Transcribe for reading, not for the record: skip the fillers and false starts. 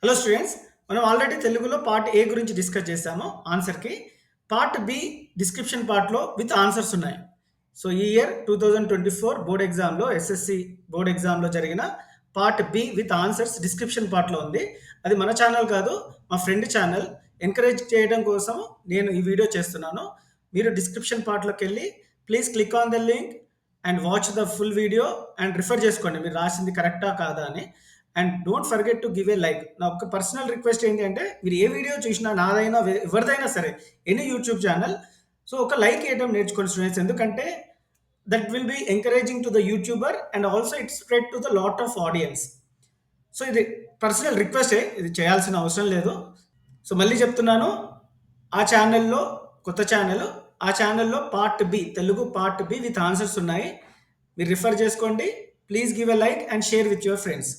Hello students, మనం already తెలుగులో part A గురించి డిస్కస్ చేసాము ఆన్సర్‌కి. పార్ట్ బి డిస్క్రిప్షన్ పార్ట్‌లో విత్ ఆన్సర్స్ ఉన్నాయి. సో, ఈ ఇయర్ 2024 బోర్డ్ ఎగ్జామ్‌లో ఎస్ఎస్‌సి బోర్డ్ ఎగ్జామ్‌లో జరిగిన part B with answers description పార్ట్‌లో ఉంది. అది మన ఛానల్ కాదు, మా ఫ్రెండ్ ఛానల్. ఎంకరేజ్ చేయడం కోసం నేను ఈ వీడియో చేస్తున్నాను. మీరు డిస్క్రిప్షన్ పార్ట్‌లోకెళ్ళి please click on the link and watch the full video and refer చేసుకోండి. మీరు రాసింది కరెక్టా కాదా అని. And don't forget to give a like. నా ఒక పర్సనల్ రిక్వెస్ట్ ఏంటి అంటే, మీరు ఏ వీడియో చూసినా నాదైనా ఎవరిదైనా సరే, ఎనీ యూట్యూబ్ ఛానల్, సో ఒక లైక్ వేయడం నేర్చుకోండి స్టూడెంట్స్. ఎందుకంటే that will be encouraging to the YouTuber and also it spread to the lot of audience. So ఇది పర్సనల్ రిక్వెస్టే, ఇది చేయాల్సిన అవసరం లేదు. సో మళ్ళీ చెప్తున్నాను, ఆ ఛానల్లో కొత్త ఛానల్, ఆ ఛానల్లో part B, Telugu part B with answers ఉన్నాయి. మీరు రిఫర్ చేసుకోండి. Please give a like and share with your friends.